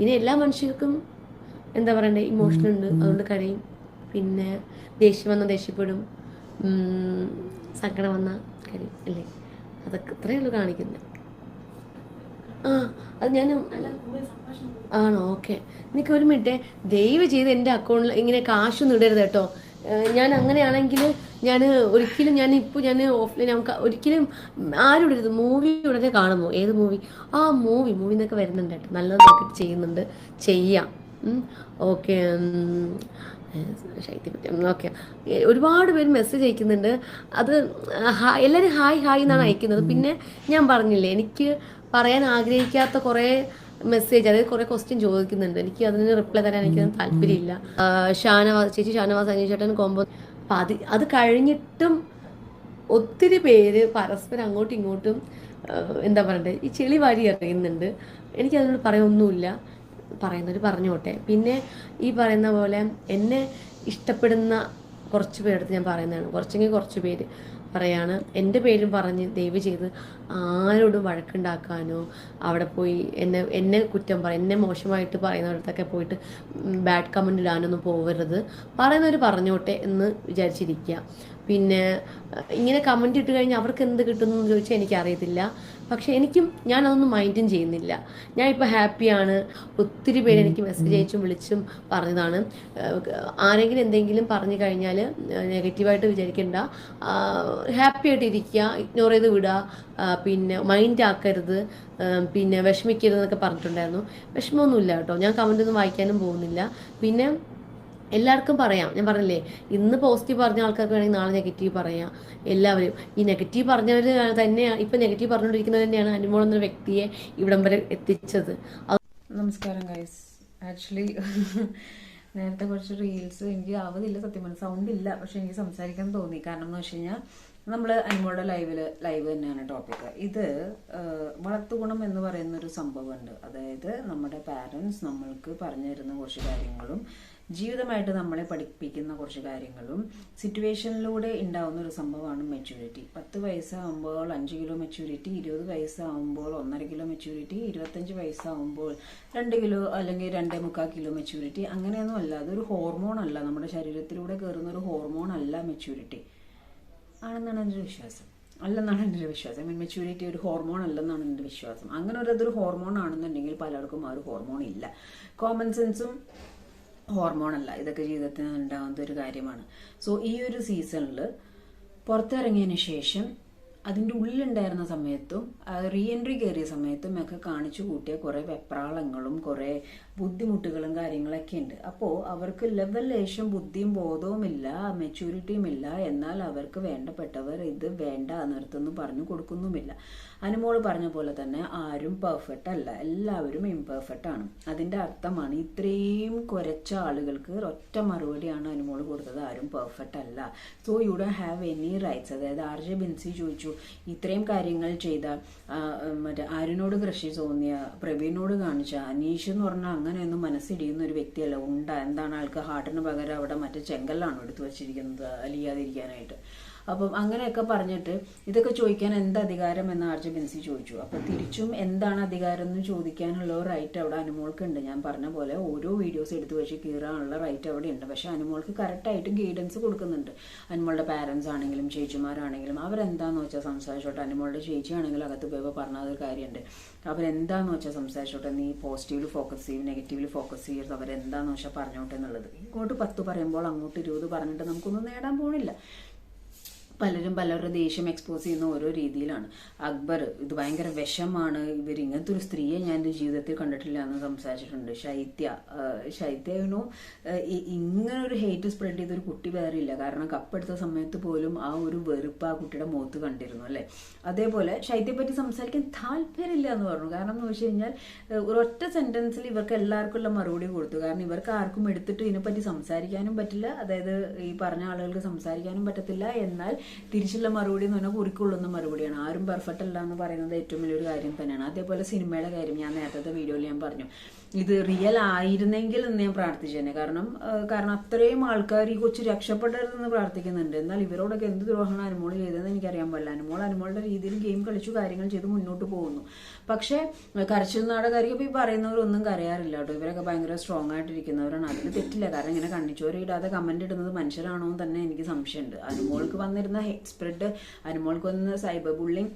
പിന്നെ എല്ലാ മനുഷ്യർക്കും എന്താ പറയണ്ടേ, ഇമോഷൻ ഉണ്ട്, അതുകൊണ്ട് കരയും. പിന്നെ ദേഷ്യം വന്നാൽ ദേഷ്യപ്പെടും, സങ്കടം വന്നാൽ കരയും അല്ലേ. അതൊക്കെ ഇത്രയേ ഉള്ളൂ കാണിക്കുന്നത്. ആ അത് ഞാൻ ആണോ? ഓക്കെ. എനിക്ക് ഒരു മിനിറ്റ്, ദയവ് ചെയ്ത് എൻ്റെ അക്കൗണ്ടിൽ ഇങ്ങനെ കാശൊന്നും ഇടരുത് കേട്ടോ. ഞാൻ അങ്ങനെയാണെങ്കിൽ ഞാൻ ഒരിക്കലും ഞാൻ ഓഫ്ലൈൻ നമുക്ക് ഒരിക്കലും ആരും ഇടരുത്. മൂവി ഉടനെ കാണുമോ? ഏത് മൂവി? ആ മൂവി എന്നൊക്കെ വരുന്നുണ്ട് കേട്ടോ, നല്ലത് നോക്കിയിട്ട് ചെയ്യുന്നുണ്ട്, ചെയ്യാം. ഓക്കെ. ഓക്കെ. ഒരുപാട് പേര് മെസ്സേജ് അയക്കുന്നുണ്ട്. അത് എല്ലാവരും ഹായ് ഹായ് എന്നാണ് അയക്കുന്നത്. പിന്നെ ഞാൻ പറഞ്ഞില്ലേ, എനിക്ക് പറയാൻ ആഗ്രഹിക്കാത്ത കുറേ മെസ്സേജ്, അതായത് കുറേ ക്വസ്റ്റ്യൻ ചോദിക്കുന്നുണ്ട്. എനിക്ക് അതിന് റിപ്ലൈ തരാൻ എനിക്ക് താല്പര്യമില്ല. ഷാനവാസ് അനീഷേട്ടൻ കോമ്പോ. അപ്പം അത് കഴിഞ്ഞിട്ടും ഒത്തിരി പേര് പരസ്പരം അങ്ങോട്ടും ഇങ്ങോട്ടും എന്താ പറയണ്ടേ, ഈ ചെളി വാരി എറിയുന്നുണ്ട്. എനിക്കതിനോട് പറയൊന്നുമില്ല, പറയുന്നവർ പറഞ്ഞോട്ടെ. പിന്നെ ഈ പറയുന്ന പോലെ എന്നെ ഇഷ്ടപ്പെടുന്ന കുറച്ച് പേരെടുത്ത് ഞാൻ പറയുന്നതാണ്, കുറച്ചെങ്കിൽ കുറച്ച് പേര് പറയാണ്, എൻ്റെ പേരും പറഞ്ഞ് ദയവ് ചെയ്ത് ആരോടും വഴക്കുണ്ടാക്കാനോ അവിടെ പോയി എന്നെ കുറ്റം എന്നെ മോശമായിട്ട് പറയുന്നവരടുത്തൊക്കെ പോയിട്ട് ബാഡ് കമൻറ്റ് ഇടാനൊന്നും പോകരുത്. പറയുന്നവർ പറഞ്ഞോട്ടെ എന്ന് വിചാരിച്ചിരിക്കുക. പിന്നെ ഇങ്ങനെ കമൻറ്റ് ഇട്ട് കഴിഞ്ഞാൽ അവർക്ക് എന്ത് കിട്ടുന്നു എന്ന് ചോദിച്ചാൽ എനിക്കറിയത്തില്ല. പക്ഷേ ഞാനതൊന്നും മൈൻഡും ചെയ്യുന്നില്ല. ഞാൻ ഇപ്പോൾ ഹാപ്പിയാണ്. ഒത്തിരി പേര് എനിക്ക് മെസ്സേജ് അയച്ചും വിളിച്ചും പറഞ്ഞതാണ്. ആരെങ്കിലും എന്തെങ്കിലും പറഞ്ഞു കഴിഞ്ഞാൽ നെഗറ്റീവായിട്ട് വിചാരിക്കേണ്ട, ഹാപ്പി ആയിട്ടിരിക്കുക, ഇഗ്നോർ ചെയ്ത് വിടുക, പിന്നെ മൈൻഡ് ആക്കരുത്, പിന്നെ വിഷമിക്കരുത് എന്നൊക്കെ പറഞ്ഞിട്ടുണ്ടായിരുന്നു. വിഷമമൊന്നുമില്ല കേട്ടോ, ഞാൻ കമൻ്റ് ഒന്നും വായിക്കാനും പോകുന്നില്ല. പിന്നെ എല്ലാവർക്കും പറയാം, ഞാൻ പറഞ്ഞില്ലേ, ഇന്ന് പോസിറ്റീവ് പറഞ്ഞ ആൾക്കാർക്ക് വേണമെങ്കിൽ നാളെ നെഗറ്റീവ് പറയാം. എല്ലാവരും ഈ നെഗറ്റീവ് പറഞ്ഞവർ തന്നെയാണ്, ഇപ്പം നെഗറ്റീവ് പറഞ്ഞുകൊണ്ടിരിക്കുന്നത് തന്നെയാണ് അനുമോൾ എന്നൊരു വ്യക്തിയെ ഇവിടം വരെ എത്തിച്ചത്. നമസ്കാരം ഗൈസ്. ആക്ച്വലി നേരത്തെ കുറച്ച് റീൽസ് എനിക്ക് ആവതില്ല, സത്യം പറഞ്ഞാൽ സൗണ്ട് ഇല്ല, പക്ഷെ എനിക്ക് സംസാരിക്കാൻ തോന്നി. കാരണം എന്ന് വെച്ച് കഴിഞ്ഞാൽ നമ്മൾ അനുമോളുടെ ലൈവ് തന്നെയാണ് ടോപ്പിക്. ഇത് വളർത്തുഗുണം എന്ന് പറയുന്ന ഒരു സംഭവമുണ്ട്. അതായത് നമ്മുടെ പാരൻസ് നമ്മൾക്ക് പറഞ്ഞു തരുന്ന കുറച്ച് കാര്യങ്ങളും ജീവിതമായിട്ട് നമ്മളെ പഠിപ്പിക്കുന്ന കുറച്ച് കാര്യങ്ങളും സിറ്റുവേഷനിലൂടെ ഉണ്ടാവുന്ന ഒരു സംഭവമാണ് മെച്യൂരിറ്റി. 10 വയസ്സാകുമ്പോൾ 5 കിലോ മെച്യൂരിറ്റി, 20 വയസ്സാകുമ്പോൾ 1.5 കിലോ മെച്യൂരിറ്റി, 25 വയസ്സാകുമ്പോൾ 2 കിലോ അല്ലെങ്കിൽ 2.25 കിലോ മെച്യൂരിറ്റി. അങ്ങനെയൊന്നും അല്ല. അതൊരു ഹോർമോൺ അല്ല, നമ്മുടെ ശരീരത്തിലൂടെ കയറുന്ന ഒരു ഹോർമോൺ അല്ല മെച്യൂരിറ്റി ആണെന്നാണ് എൻ്റെ വിശ്വാസം. അല്ലെന്നാണ് എൻ്റെ ഒരു വിശ്വാസം. മെച്യൂരിറ്റി ഒരു ഹോർമോൺ അല്ലെന്നാണ് എൻ്റെ വിശ്വാസം. അങ്ങനെ അതൊരു ഹോർമോൺ ആണെന്നുണ്ടെങ്കിൽ പലർക്കും ആ ഒരു ഹോർമോൺ ഇല്ല. കോമൺ സെൻസും ഹോർമോൺ അല്ല, ഇതൊക്കെ ജീവിതത്തിൽ ഉണ്ടാകുന്ന ഒരു കാര്യമാണ്. സോ ഈ ഒരു സീസണിൽ പുറത്തിറങ്ങിയതിന് ശേഷം അതിൻ്റെ ഉള്ളിലുണ്ടായിരുന്ന സമയത്തും റീ എൻട്രി കയറിയ സമയത്തും ഒക്കെ കാണിച്ചു കൂട്ടിയ കുറേ വെപ്രാളങ്ങളും കുറേ ബുദ്ധിമുട്ടുകളും കാര്യങ്ങളൊക്കെ ഉണ്ട്. അപ്പോൾ അവർക്ക് ലേശം ബുദ്ധിയും ബോധവും ഇല്ല, മെച്യൂരിറ്റിയും ഇല്ല. എന്നാൽ അവർക്ക് വേണ്ടപ്പെട്ടവർ ഇത് വേണ്ട നിർത്തുന്നു പറഞ്ഞു കൊടുക്കുന്നുമില്ല. അനുമോള് പറഞ്ഞ പോലെ തന്നെ ആരും പെർഫെക്റ്റ് അല്ല, എല്ലാവരും ഇംപെർഫെക്റ്റ് ആണ്. അതിൻ്റെ അർത്ഥമാണ് ഇത്രയും കുറച്ച ആളുകൾക്ക് ഒറ്റ മറുപടിയാണ് അനുമോള് കൊടുത്തത്, ആരും പെർഫെക്റ്റ് അല്ല. So you don't have any rights. അതായത് ആർജെ ബിൻസി ചോദിച്ചു, ഇത്രയും കാര്യങ്ങൾ ചെയ്ത മറ്റേ ആര്യനോട് കൃഷി തോന്നിയ, പ്രവീണിനോട് കാണിച്ച, അനീഷ് എന്ന് പറഞ്ഞാൽ അങ്ങനെയൊന്നും മനസ്സിടിയുന്ന ഒരു വ്യക്തിയല്ല. എന്താണ് ആൾക്ക് ഹാർട്ടിന് പകരം അവിടെ മറ്റേ ചെങ്കല്ലാണോ എടുത്തു വച്ചിരിക്കുന്നത് അലിയാതിരിക്കാനായിട്ട്? അപ്പം അങ്ങനെയൊക്കെ പറഞ്ഞിട്ട് ഇതൊക്കെ ചോദിക്കാൻ എന്ത് അധികാരം എന്ന് ആർജെ ബിൻസി ചോദിച്ചു. അപ്പൊ തിരിച്ചും എന്താണ് അധികാരം എന്ന് ചോദിക്കാനുള്ള റൈറ്റ് അവിടെ അനുമോൾക്ക് ഉണ്ട്. ഞാൻ പറഞ്ഞ പോലെ ഓരോ വീഡിയോസ് എടുത്തു വെച്ച് കീറാനുള്ള റൈറ്റ് അവിടെ ഉണ്ട്. പക്ഷെ അനുമോൾക്ക് കറക്റ്റായിട്ട് ഗൈഡൻസ് കൊടുക്കുന്നുണ്ട്. അനുമോളുടെ പാരൻസ് ആണെങ്കിലും ചേച്ചിമാരാണെങ്കിലും അവരെന്താന്ന് വെച്ചാൽ സംസാരിച്ചോട്ടെ. അനുമോളുടെ ചേച്ചിയാണെങ്കിലും അകത്ത് പോയപ്പോൾ പറഞ്ഞതൊരു കാര്യമുണ്ട്, അവരെന്താന്ന് വെച്ചാൽ സംസാരിച്ചോട്ടെ, നീ പോസിറ്റീവിൽ ഫോക്കസ് ചെയ്യും, നെഗറ്റീവിൽ ഫോക്കസ് ചെയ്യരുത്, അവരെന്താന്ന് വെച്ചാൽ പറഞ്ഞോട്ടെ എന്നുള്ളത്. ഇങ്ങോട്ട് 10 പറയുമ്പോൾ അങ്ങോട്ട് 20 പറഞ്ഞിട്ട് നമുക്കൊന്നും നേടാൻ പോണില്ല. പലരും പലരുടെ ദേഷ്യം എക്സ്പോസ് ചെയ്യുന്ന ഓരോ രീതിയിലാണ്. അക്ബർ ഇത് ഭയങ്കര വിഷമാണ്, ഇങ്ങനത്തെ ഒരു സ്ത്രീയെ ഞാൻ എൻ്റെ ജീവിതത്തിൽ കണ്ടിട്ടില്ല എന്ന് സംസാരിച്ചിട്ടുണ്ട്. ശൈത്യനോ ഇങ്ങനൊരു ഹേറ്റ് സ്പ്രെഡ് ചെയ്തൊരു കുട്ടി വേറെ ഇല്ല. കാരണം കപ്പെടുത്ത സമയത്ത് പോലും ആ ഒരു വെറുപ്പ് ആ കുട്ടിയുടെ മുഖത്ത് കണ്ടിരുന്നു അല്ലേ. അതേപോലെ ശൈത്യയെ പറ്റി സംസാരിക്കാൻ താല്പര്യമില്ല എന്ന് പറഞ്ഞു. കാരണം എന്ന് വെച്ച് കഴിഞ്ഞാൽ ഒരൊറ്റ സെന്റൻസിൽ ഇവർക്ക് എല്ലാവർക്കും ഉള്ള മറുപടി കൊടുത്തു. കാരണം ഇവർക്ക് ആർക്കും എടുത്തിട്ട് ഇതിനെപ്പറ്റി സംസാരിക്കാനും പറ്റില്ല, അതായത് ഈ പറഞ്ഞ ആളുകൾക്ക് സംസാരിക്കാനും പറ്റത്തില്ല. എന്നാൽ തിരിച്ചുള്ള മറുപടി എന്ന് പറഞ്ഞാൽ കുറിക്കുള്ളുന്ന മറുപടിയാണ്. ആരും പെർഫെക്റ്റ് അല്ല എന്ന് പറയുന്നത് ഏറ്റവും വലിയൊരു കാര്യം തന്നെയാണ്. അതേപോലെ സിനിമയുടെ കാര്യം ഞാൻ നേരത്തെ വീഡിയോയിൽ ഞാൻ പറഞ്ഞു, ഇത് റിയൽ ആയിരുന്നെങ്കിൽ എന്ന് ഞാൻ പ്രാർത്ഥിച്ചേനെ. കാരണം അത്രയും ആൾക്കാർ ഈ കൊച്ചു രക്ഷപ്പെടരുതെന്ന് പ്രാർത്ഥിക്കുന്നുണ്ട്. എന്നാൽ ഇവരോടൊക്കെ എന്ത് ദ്രോഹമാണ് അനുമോൾ ചെയ്തതെന്ന് എനിക്കറിയാൻ പാടില്ല. അനുമോളുടെ രീതിയിൽ ഗെയിം കളിച്ചു കാര്യങ്ങൾ ചെയ്ത് മുന്നോട്ട് പോകുന്നു. പക്ഷെ കരച്ചിൽ നാടകമായിരിക്കും ഈ പറയുന്നവരൊന്നും കരയാറില്ല കേട്ടോ. ഇവരൊക്കെ ഭയങ്കര സ്ട്രോങ് ആയിട്ടിരിക്കുന്നവരാണ്. അതിൽ തെറ്റില്ല. കാരണം ഇങ്ങനെ കണ്ണിച്ചോര ഇടാതെ കമന്റ് ഇടുന്നത് മനുഷ്യരാണോ എന്ന് തന്നെ എനിക്ക് സംശയമുണ്ട്. അനുമോൾക്ക് വന്നിരുന്ന ഹെറ്റ് സ്പ്രെഡ്, അനുമോൾക്ക് വന്ന സൈബർ ബുള്ളിങ്,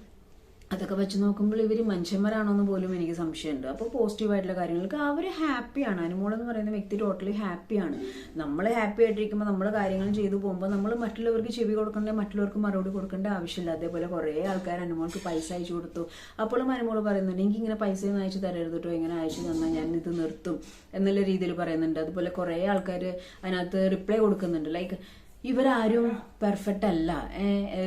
അതൊക്കെ വെച്ച് നോക്കുമ്പോൾ ഇവർ മനുഷ്യന്മാരാണോ എന്ന് പോലും എനിക്ക് സംശയമുണ്ട്. അപ്പോൾ പോസിറ്റീവായിട്ടുള്ള കാര്യങ്ങൾക്ക് അവർ ഹാപ്പിയാണ്. അനുമോൾ എന്ന് പറയുന്ന വ്യക്തി ടോട്ടലി ഹാപ്പിയാണ്. നമ്മൾ ഹാപ്പി ആയിട്ടിരിക്കുമ്പോൾ നമ്മുടെ കാര്യങ്ങൾ ചെയ്തു പോകുമ്പോൾ നമ്മൾ മറ്റുള്ളവർക്ക് ചെവി കൊടുക്കേണ്ട, മറ്റുള്ളവർക്ക് മറുപടി കൊടുക്കേണ്ട ആവശ്യമില്ല. അതേപോലെ കുറേ ആൾക്കാർ അനുമോൾക്ക് പൈസ അയച്ചു കൊടുത്തു. അപ്പോഴും അനുമോൾ പറയുന്നുണ്ട് എനിക്ക് ഇങ്ങനെ പൈസയൊന്നും അയച്ചു തരരുത് കേട്ടോ, ഇങ്ങനെ അയച്ചു തന്നാൽ ഞാൻ ഇത് നിർത്തും എന്നുള്ള രീതിയിൽ പറയുന്നുണ്ട്. അതുപോലെ കുറേ ആൾക്കാർ അതിനകത്ത് റിപ്ലൈ കൊടുക്കുന്നുണ്ട്. ലൈക്ക് ഇവരാരും പെർഫെക്റ്റ് അല്ല,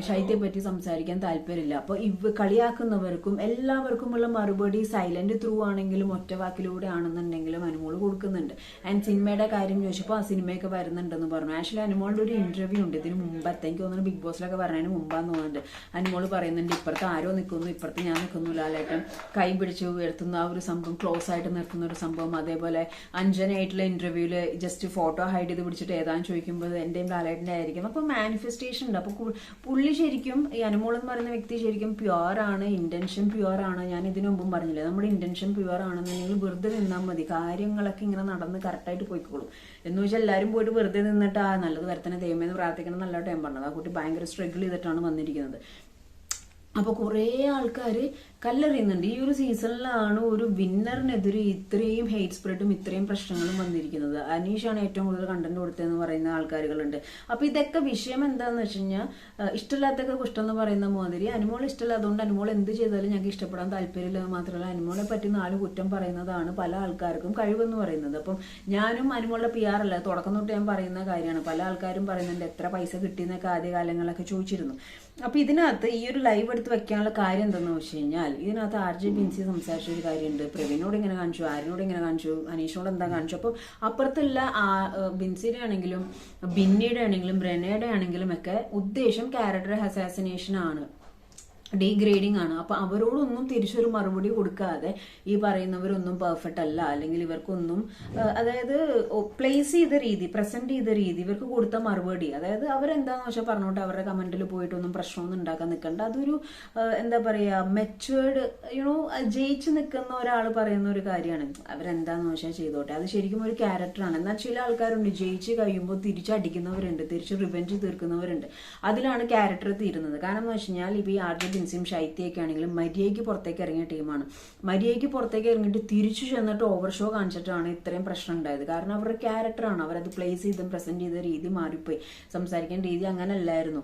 ശൈത്യയെ പറ്റി സംസാരിക്കാൻ താല്പര്യമില്ല. അപ്പോൾ കളിയാക്കുന്നവർക്കും എല്ലാവർക്കുമുള്ള മറുപടി സൈലന്റ് ത്രൂ ആണെങ്കിലും ഒറ്റ വാക്കിലൂടെ ആണെന്നുണ്ടെങ്കിലും അനുമോൾ കൊടുക്കുന്നുണ്ട്. ആൻഡ് സിനിമയുടെ കാര്യം ചോദിച്ചപ്പോൾ ആ സിനിമയൊക്കെ വരുന്നുണ്ടെന്ന് പറഞ്ഞു. ആക്ച്വലി അനുമോളുടെ ഒരു ഇന്റർവ്യൂ ഉണ്ട് ഇതിന് മുമ്പത്തെ, എനിക്ക് തോന്നുന്നു ബിഗ് ബോസിലൊക്കെ പറഞ്ഞതിന് മുമ്പാന്ന് തോന്നുന്നുണ്ട്. അനുമോൾ പറയുന്നുണ്ട് ഇപ്പുറത്ത് ആരോ നിൽക്കുന്നു, ഇപ്പുറത്ത് ഞാൻ നിൽക്കുന്നു, ലാലേട്ടൻ കൈ പിടിച്ച് ഉയർത്തുന്ന ആ ഒരു സംഭവം, ക്ലോസ് ആയിട്ട് നിർത്തുന്ന ഒരു സംഭവം. അതേപോലെ അഞ്ജനായിട്ടുള്ള ഇന്റർവ്യൂല് ജസ്റ്റ് ഫോട്ടോ ഹൈഡ് ചെയ്ത് പിടിച്ചിട്ട് ഏതാന്ന് ചോദിക്കുമ്പോൾ എന്റെയും ലാലേട്ടൻ ആയിരിക്കും. അപ്പൊ മാനിഫെസ്റ്റേഷൻ ഉണ്ട്. അപ്പൊ പുള്ളി ശരിക്കും ഈ അനുമോൾ എന്ന് പറയുന്ന വ്യക്തി ശരിക്കും പ്യുവർ ആണ്, ഇന്റൻഷൻ പ്യുവർ ആണ്. ഞാൻ ഇതിനു മുമ്പും പറഞ്ഞില്ലേ, നമ്മുടെ ഇന്റൻഷൻ പ്യുവർ ആണെന്നുണ്ടെങ്കിൽ വെറുതെ നിന്നാൽ മതി, കാര്യങ്ങളൊക്കെ ഇങ്ങനെ നടന്ന് കറക്റ്റായിട്ട് പോയിക്കോളും. എന്ന് വെച്ചാൽ എല്ലാവരും പോയിട്ട് വെറുതെ നിന്നിട്ട് ആ നല്ലത് വരത്തന്നെ ദൈവമേന്ന് പ്രാർത്ഥിക്കണം നല്ലതായിട്ട് ഞാൻ പറഞ്ഞത്. ആ കുട്ടി ഭയങ്കര സ്ട്രഗിൾ ചെയ്തിട്ടാണ് വന്നിരിക്കുന്നത്. അപ്പൊ കുറേ ആൾക്കാർ കല്ലെറിയുന്നുണ്ട്. ഈ ഒരു സീസണിലാണ് ഒരു വിന്നറിനെതിരെ ഇത്രയും ഹെയ്റ്റ് സ്പ്രെഡും ഇത്രയും പ്രശ്നങ്ങളും വന്നിരിക്കുന്നത്. അനീഷാണ് ഏറ്റവും കൂടുതൽ കണ്ടന്റ് കൊടുത്തതെന്ന് പറയുന്ന ആൾക്കാരുകളുണ്ട്. അപ്പൊ ഇതൊക്കെ വിഷയം എന്താന്ന് വെച്ച് കഴിഞ്ഞാൽ ഇഷ്ടമില്ലാത്തൊക്കെ കുഷ്ടം എന്ന് പറയുന്ന മാതിരി അനുമോൾ ഇഷ്ടമില്ലാത്തതുകൊണ്ട് അനുമോൾ എന്ത് ചെയ്താലും ഞങ്ങൾക്ക് ഇഷ്ടപ്പെടാൻ താല്പര്യമില്ല. മാത്രമല്ല അനുമോളെ പറ്റി 4 കുറ്റം പറയുന്നതാണ് പല ആൾക്കാർക്കും കഴിവെന്ന് പറയുന്നത്. അപ്പം ഞാനും അനുമോളുടെ PR അല്ല, തുടക്കം തൊട്ട് ഞാൻ പറയുന്ന കാര്യമാണ്. പല ആൾക്കാരും പറയുന്നുണ്ട് എത്ര പൈസ കിട്ടിയെന്നൊക്കെ ആദ്യകാലങ്ങളൊക്കെ ചോദിച്ചിരുന്നു. അപ്പൊ ഇതിനകത്ത് ഈ ഒരു ലൈവ് എടുത്ത് വെക്കാനുള്ള കാര്യം എന്താണെന്ന് വെച്ച് കഴിഞ്ഞാൽ ഇതിനകത്ത് RJ ബിൻസി സംസാരിച്ച ഒരു കാര്യമുണ്ട്. പ്രവീണോട് ഇങ്ങനെ കാണിച്ചു, ആര്യനോട് ഇങ്ങനെ കാണിച്ചു, അനീഷിനോട് എന്താ കാണിച്ചു. അപ്പോൾ അപ്പുറത്തുള്ള ബിൻസിയുടെ ആണെങ്കിലും ബിന്നിയുടെ ആണെങ്കിലും ബ്രെനയുടെ ആണെങ്കിലും ഒക്കെ ഉദ്ദേശം ക്യാരക്ടർ അസാസിനേഷൻ ആണ്, ഡീഗ്രേഡിങ് ആണ്. അപ്പൊ അവരോടൊന്നും തിരിച്ചൊരു മറുപടി കൊടുക്കാതെ ഈ പറയുന്നവരൊന്നും പെർഫെക്റ്റ് അല്ല, അല്ലെങ്കിൽ ഇവർക്കൊന്നും അതായത് പ്ലേസ് ചെയ്ത രീതി, പ്രസന്റ് ചെയ്ത രീതി, ഇവർക്ക് കൊടുത്ത മറുപടി, അതായത് അവരെന്താന്ന് വെച്ചാൽ പറഞ്ഞോട്ടെ, അവരുടെ കമന്റിൽ പോയിട്ടൊന്നും പ്രശ്നമൊന്നും ഉണ്ടാക്കാൻ നിൽക്കണ്ട. അതൊരു എന്താ പറയാ മെച്ചുവേർഡ് ജയിച്ചു നിൽക്കുന്ന ഒരാൾ പറയുന്ന ഒരു കാര്യമാണ്. അവരെന്താന്ന് വെച്ചാൽ ചെയ്തോട്ടെ, അത് ശരിക്കും ഒരു ക്യാരക്ടറാണ്. എന്നാൽ ചില ആൾക്കാരുണ്ട് ജയിച്ച് കഴിയുമ്പോൾ തിരിച്ചടിക്കുന്നവരുണ്ട്, തിരിച്ച് റിവെഞ്ച് തീർക്കുന്നവരുണ്ട്. അതിലാണ് ക്യാരക്ടർ തീരുന്നത്. കാരണം എന്ന് വെച്ച് കഴിഞ്ഞാൽ ഇപ്പൊ ഈ RJ ബിൻസിയും ശൈത്യയൊക്കെ ആണെങ്കിലും മര്യാദയ്ക്ക് പുറത്തേക്ക് ഇറങ്ങിയ ടീമാണ്. മര്യാദയ്ക്ക് പുറത്തേക്ക് ഇറങ്ങിയിട്ട് തിരിച്ചു ചെന്നിട്ട് ഓവർ ഷോ കാണിച്ചിട്ടാണ് ഇത്രയും പ്രശ്നം ഉണ്ടായത്. കാരണം അവരുടെ ക്യാരക്ടറാണ്, അവരത് പ്ലേസ് ചെയ്തും പ്രസന്റ് ചെയ്ത രീതി മാറിപ്പോയി, സംസാരിക്കേണ്ട രീതി അങ്ങനെ അല്ലായിരുന്നു.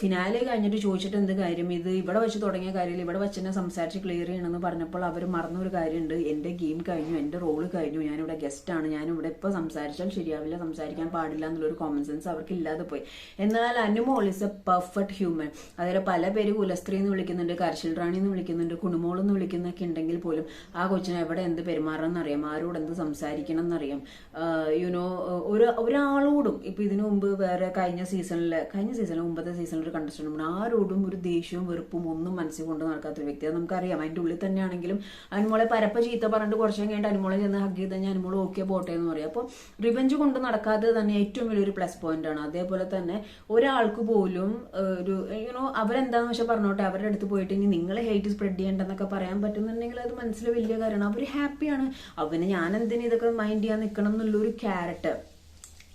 ഫിനാലെ കഴിഞ്ഞിട്ട് ചോദിച്ചിട്ട് എന്ത് കാര്യം, ഇത് ഇവിടെ വെച്ച് തുടങ്ങിയ കാര്യമില്ല, ഇവിടെ വെച്ച് തന്നെ സംസാരിച്ച് ക്ലിയർ ചെയ്യണമെന്ന് പറഞ്ഞപ്പോൾ അവർ മറന്നൊരു കാര്യമുണ്ട്, എന്റെ ഗെയിം കഴിഞ്ഞു, എന്റെ റോള് കഴിഞ്ഞു, ഞാനിവിടെ ഗസ്റ്റാണ്, ഞാനിവിടെ ഇപ്പോൾ സംസാരിച്ചാൽ ശരിയാവില്ല, സംസാരിക്കാൻ പാടില്ല എന്നുള്ളൊരു കോമൺ സെൻസ് അവർക്ക് ഇല്ലാതെ പോയി. എന്നാൽ Anumol is A perfect human. അതായത് പല പേര് കുലസ്ത്രീ എന്ന് വിളിക്കുന്നുണ്ട്, കർശിൽ റാണി എന്ന് വിളിക്കുന്നുണ്ട്, കുണുമോൾ എന്ന് വിളിക്കുന്നൊക്കെ ഉണ്ടെങ്കിൽ പോലും ആ കൊച്ചിനെ എവിടെ എന്ത് പെരുമാറണം എന്നറിയാം, ആരോട് എന്ത് സംസാരിക്കണം എന്നറിയാം. ഒരാളോടും ഇപ്പൊ ഇതിനു മുമ്പ് വേറെ കഴിഞ്ഞ സീസണിൽ മുമ്പത്തെ സീസണിൽ ഒരു കണ്ടസ്റ്റന്റ് ആരോടും ഒരു ദേഷ്യവും വെറുപ്പും ഒന്നും മനസ്സിൽ കൊണ്ട് നടക്കാത്തൊരു വ്യക്തി. അത് നമുക്കറിയാം. അതിന്റെ ഉള്ളിൽ തന്നെയാണെങ്കിലും അനുമോളെ പരപ്പ ചീത്ത പറഞ്ഞിട്ട് കുറച്ചു കഴിഞ്ഞിട്ട് അനുമോളെ ചെന്ന് ഹഗ് ചെയ്ത് കഴിഞ്ഞാൽ അനുമോൾ ഓക്കെ പോട്ടെ എന്ന് പറയും. അപ്പോൾ റിവെഞ്ച് കൊണ്ട് നടക്കാതെ തന്നെ ഏറ്റവും വലിയൊരു പ്ലസ് പോയിന്റ് ആണ്. അതേപോലെ തന്നെ ഒരാൾക്ക് പോലും ഒരു അവരെന്താന്ന് വെച്ചാൽ പറഞ്ഞോട്ടെ, അവരുടെ അടുത്ത് പോയിട്ട് ഇനി നിങ്ങൾ ഹെയ്റ്റ് സ്പ്രെഡ് ചെയ്യണ്ടെന്നൊക്കെ പറയാൻ പറ്റുന്നുണ്ടെങ്കിൽ അത് മനസ്സിൽ വലിയ കാര്യമാണ്. അവർ ഹാപ്പിയാണ്. അവന് ഞാൻ എന്തിനും ഇതൊക്കെ മൈൻഡ് ചെയ്യാൻ നിൽക്കണം എന്നുള്ളൊരു ക്യാരക്ടർ,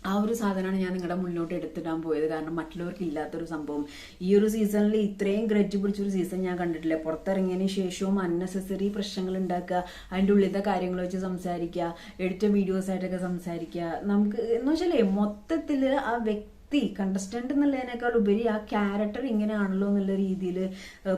ആ ഒരു സാധനമാണ് ഞാൻ നിങ്ങളുടെ മുന്നോട്ട് എടുത്തിടാൻ പോയത്. കാരണം മറ്റുള്ളവർക്ക് ഇല്ലാത്തൊരു സംഭവം ഈ ഒരു സീസണിൽ ഇത്രയും ഗ്രഡ്ജ് പിടിച്ചൊരു സീസൺ ഞാൻ കണ്ടിട്ടില്ല. പുറത്തിറങ്ങിയതിന് ശേഷവും അൺനെസസറി പ്രശ്നങ്ങൾ ഉണ്ടാക്കുക, അതിൻ്റെ ഉള്ളിലത്തെ കാര്യങ്ങൾ വെച്ച് സംസാരിക്കുക, എടുത്ത വീഡിയോസ് ആയിട്ടൊക്കെ സംസാരിക്കുക. നമുക്ക് എന്ന് വെച്ചാലേ മൊത്തത്തിൽ ആ വ്യക്തി കണ്ടസ്റ്റന്റ് എന്നുള്ളതിനേക്കാൾ ഉപരി ആ ക്യാരക്ടർ ഇങ്ങനെയാണല്ലോ എന്നുള്ള രീതിയിൽ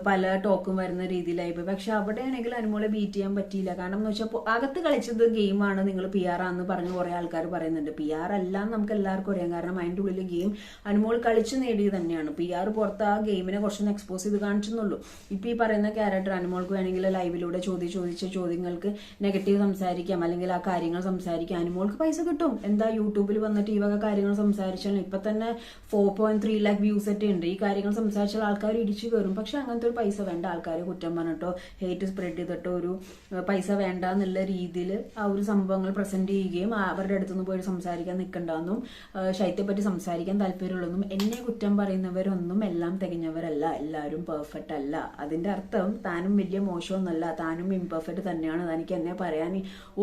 പല ടോക്കും വരുന്ന രീതിയിലായിപ്പോയി. പക്ഷെ അവിടെയാണെങ്കിൽ അനുമോളെ ബീറ്റ് ചെയ്യാൻ പറ്റിയില്ല. കാരണം എന്ന് വെച്ചാൽ അകത്ത് കളിച്ചത് ഗെയിമാണ്, നിങ്ങൾ PR ആണെന്ന് പറഞ്ഞ് കുറെ ആൾക്കാർ പറയുന്നുണ്ട്. PR അല്ല എന്ന് നമുക്ക് എല്ലാവർക്കും അറിയാം. കാരണം അതിൻ്റെ ഉള്ളിൽ ഗെയിം അനുമോൾ കളിച്ച് നേടിയത് തന്നെയാണ്. PR പുറത്ത് ആ ഗെയിമിനെ കുറച്ചൊന്ന് എക്സ്പോസ് ചെയ്ത് കാണിച്ചെന്നുള്ളൂ. ഇപ്പൊ ഈ പറയുന്ന ക്യാരക്ടർ അനുമോൾക്ക് വേണമെങ്കിൽ ലൈവിലൂടെ ചോദിച്ച ചോദ്യങ്ങൾക്ക് നെഗറ്റീവ് സംസാരിക്കാം, അല്ലെങ്കിൽ ആ കാര്യങ്ങൾ സംസാരിക്കാം. അനുമോൾക്ക് പൈസ കിട്ടും. എന്താ യൂട്യൂബിൽ വന്നിട്ട് ഈ വക കാര്യങ്ങൾ സംസാരിച്ചാൽ ഇപ്പൊ തന്നെ തന്നെ 4.3 lakh വ്യൂസ് ഒക്കെ ഉണ്ട്. ഈ കാര്യങ്ങൾ സംസാരിച്ചാൽ ആൾക്കാർ ഇടിച്ചു കയറും. പക്ഷെ അങ്ങനത്തെ ഒരു പൈസ വേണ്ട. ആൾക്കാരെ കുറ്റം പറഞ്ഞിട്ടോ ഹേറ്റ് സ്പ്രെഡ് ചെയ്തിട്ടോ ഒരു പൈസ വേണ്ട എന്നുള്ള രീതിയിൽ ആ ഒരു സംഭവങ്ങൾ പ്രസന്റ് ചെയ്യുകയും അവരുടെ അടുത്തുനിന്ന് പോയി സംസാരിക്കാൻ നിൽക്കണ്ടെന്നും ശൈത്യത്തെ പറ്റി സംസാരിക്കാൻ താല്പര്യമുള്ളൊന്നും എന്നെ കുറ്റം പറയുന്നവരൊന്നും എല്ലാം തികഞ്ഞവരല്ല, എല്ലാവരും പെർഫെക്റ്റ് അല്ല. അതിന്റെ അർത്ഥം താനും വലിയ മോശമൊന്നുമല്ല, താനും ഇംപെർഫെക്റ്റ് തന്നെയാണ്. തനിക്ക് എന്നെ പറയാൻ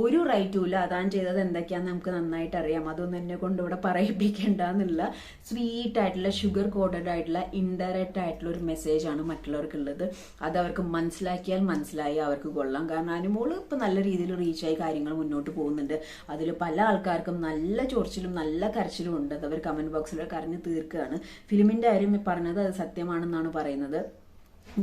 ഒരു റൈറ്റും ഇല്ല. താൻ ചെയ്തത് എന്തൊക്കെയാന്ന് നമുക്ക് നന്നായിട്ട് അറിയാം. അതൊന്നും എന്നെ കൊണ്ട് ഇവിടെ പറയിപ്പിക്കേണ്ട എന്നുള്ള സ്വീറ്റ് ആയിട്ടുള്ള ഷുഗർ കോട്ടഡ് ആയിട്ടുള്ള ഇൻഡയറക്റ്റ് ആയിട്ടുള്ള ഒരു മെസ്സേജ് ആണ് മറ്റുള്ളവർക്കുള്ളത്. അത് അവർക്ക് മനസ്സിലാക്കിയാൽ മനസ്സിലായി അവർക്ക് കൊള്ളാം. കാരണം അനുമോള് ഇപ്പൊ നല്ല രീതിയിൽ റീച്ചായി കാര്യങ്ങൾ മുന്നോട്ട് പോകുന്നുണ്ട്. അതിൽ പല ആൾക്കാർക്കും നല്ല ചൊറിച്ചിലും നല്ല കരച്ചിലും ഉണ്ട്. അത് അവർ കമന്റ് ബോക്സിൽ കരഞ്ഞ് തീർക്കുകയാണ്. ഫിലിമിന്റെ കാര്യം പറഞ്ഞത് അത് സത്യമാണെന്നാണ് പറയുന്നത്.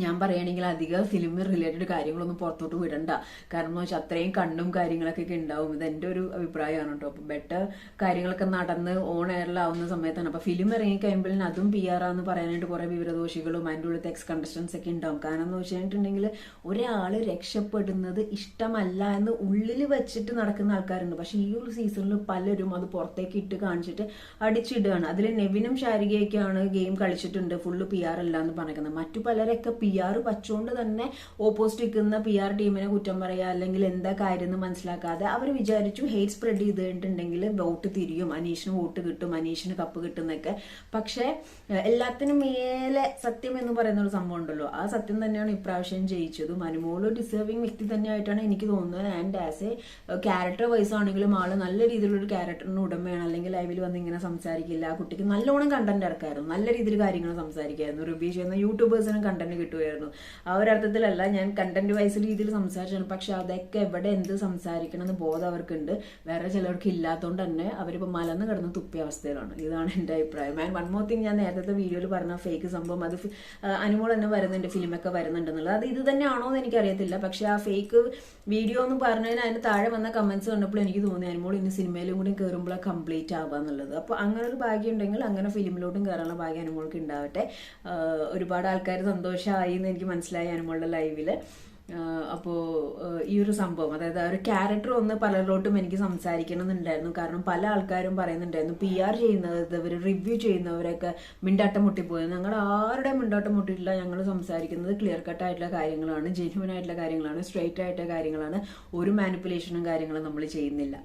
ഞാൻ പറയുകയാണെങ്കിൽ അധികം ഫിലിം റിലേറ്റഡ് കാര്യങ്ങളൊന്നും പുറത്തോട്ട് വിടണ്ട. കാരണം എന്ന് വെച്ചാൽ അത്രയും കണ്ണും കാര്യങ്ങളൊക്കെ ഉണ്ടാവും. ഇത് എൻ്റെ ഒരു അഭിപ്രായമാണ് കേട്ടോ. അപ്പൊ ബെറ്റർ കാര്യങ്ങളൊക്കെ നടന്ന് ഓൺ എയറിലാവുന്ന സമയത്താണ്. അപ്പൊ ഫിലിം ഇറങ്ങി കഴിയുമ്പോഴും അതും PR ആന്ന് പറയാനായിട്ട് കുറെ വിവരദോഷികളും അതിൻ്റെ ഉള്ളിൽ എക്സ് കണ്ടസ്റ്റൻസ് ഒക്കെ ഉണ്ടാവും. കാരണം എന്ന് വെച്ചിട്ടുണ്ടെങ്കിൽ ഒരാള് രക്ഷപ്പെടുന്നത് ഇഷ്ടമല്ല എന്ന് ഉള്ളിൽ വെച്ചിട്ട് നടക്കുന്ന ആൾക്കാരുണ്ട്. പക്ഷെ ഈ ഒരു സീസണിൽ പലരും അത് പുറത്തേക്ക് ഇട്ട് കാണിച്ചിട്ട് അടിച്ചിടുകയാണ്. അതിൽ നെവിനും ശാരികയൊക്കെയാണ് ഗെയിം കളിച്ചിട്ടുണ്ട്, ഫുള്ള് PR അല്ല എന്ന് പറയുന്നത്. മറ്റു പലരൊക്കെ PR വച്ചുകൊണ്ട് തന്നെ ഓപ്പോസിറ്റ് നിൽക്കുന്ന PR ടീമിനെ കുറ്റം പറയുക, അല്ലെങ്കിൽ എന്താ കാര്യം എന്ന് മനസ്സിലാക്കാതെ അവർ വിചാരിച്ചു ഹേറ്റ് സ്പ്രെഡ് ചെയ്തിട്ടുണ്ടെങ്കിൽ വോട്ട് തിരിയും, അനീഷിന് വോട്ട് കിട്ടും, അനീഷിന് കപ്പ് കിട്ടുന്നൊക്കെ. പക്ഷെ എല്ലാത്തിനും മേലെ സത്യം എന്ന് പറയുന്ന ഒരു സംഭവം ഉണ്ടല്ലോ, ആ സത്യം തന്നെയാണ് ഇപ്രാവശ്യം ജയിച്ചതും. അനുമോള് ഡിസേർവിംഗ് വ്യക്തി തന്നെയായിട്ടാണ് എനിക്ക് തോന്നുന്നത്. And as A character wise ആണെങ്കിലും ആള് നല്ല രീതിയിലുള്ള ഒരു ക്യാരക്ടറിന് ഉടമയാണ്. അല്ലെങ്കിൽ ലൈവിൽ വന്ന് ഇങ്ങനെ സംസാരിക്കില്ല. ആ കുട്ടിക്ക് നല്ലോണം കണ്ടന്റ് ഇറക്കായിരുന്നു, നല്ല രീതിയിൽ കാര്യങ്ങൾ സംസാരിക്കായിരുന്നു. റിവ്യൂ ചെയ്യുന്ന യൂട്യൂബേഴ്സിനും കണ്ടന്റ് കിട്ടുമായിരുന്നു. ആ ഒരു അർത്ഥത്തിലല്ല ഞാൻ കണ്ടന്റ് വൈസ് രീതിയിൽ സംസാരിച്ചാണ്. പക്ഷെ അതൊക്കെ എവിടെ എന്ത് സംസാരിക്കണം എന്ന് ബോധം അവർക്കുണ്ട്. വേറെ ചിലർക്ക് ഇല്ലാത്തതുകൊണ്ട് തന്നെ അവരിപ്പോ മലന്ന് കിടന്ന് തുപ്പിയ അവസ്ഥയിലാണ്. ഇതാണ് എന്റെ അഭിപ്രായം. ആൻഡ് വൺ മോർ തിങ്, ഞാൻ നേരത്തെ വീഡിയോയിൽ പറഞ്ഞ ഫേക്ക് സംഭവം, അത് അനുമോൾ തന്നെ വരുന്നുണ്ട്, ഫിലിമൊക്കെ വരുന്നുണ്ടെന്നുള്ളത്. അത് ഇത് തന്നെയാണോ എന്ന് എനിക്കറിയത്തില്ല. പക്ഷെ ആ ഫേക്ക് വീഡിയോ എന്ന് പറഞ്ഞതിന് അതിന് താഴെ വന്ന കമന്റ്സ് കണ്ടപ്പോൾ എനിക്ക് തോന്നി അനുമോൾ ഇനി സിനിമയിലും കൂടി കയറുമ്പോഴാണ് കംപ്ലീറ്റ് ആവുക എന്നുള്ളത്. അപ്പോൾ അങ്ങനെ ഒരു ഭാഗ്യം ഉണ്ടെങ്കിൽ അങ്ങനെ ഫിലിമിലോട്ടും കയറാനുള്ള ഭാഗ്യം അനുമോൾക്ക് ഉണ്ടാവട്ടെ. ഒരുപാട് ആൾക്കാർ സന്തോഷമായി എന്ന് എനിക്ക് മനസ്സിലായി അനുമോളുടെ ലൈവില്. അപ്പോൾ ഈ ഒരു സംഭവം, അതായത് ആ ഒരു ക്യാരക്ടർ ഒന്ന് പലരോട്ടും എനിക്ക് സംസാരിക്കണം എന്നുണ്ടായിരുന്നു. കാരണം പല ആൾക്കാരും പറയുന്നുണ്ടായിരുന്നു PR ചെയ്യുന്നവർ, റിവ്യൂ ചെയ്യുന്നവരൊക്കെ മിണ്ടാട്ടം മുട്ടിപ്പോയി. ഞങ്ങൾ ആരുടെയും മിണ്ടാട്ടം മുട്ടിയിട്ടില്ല. ഞങ്ങൾ സംസാരിക്കുന്നത് ക്ലിയർ കട്ട് ആയിട്ടുള്ള കാര്യങ്ങളാണ്, ജെന്യുവൻ ആയിട്ടുള്ള കാര്യങ്ങളാണ്, സ്ട്രെയിറ്റ് ആയിട്ടുള്ള കാര്യങ്ങളാണ്. ഒരു മാനിപ്പുലേഷനും കാര്യങ്ങളും നമ്മൾ ചെയ്യുന്നില്ല.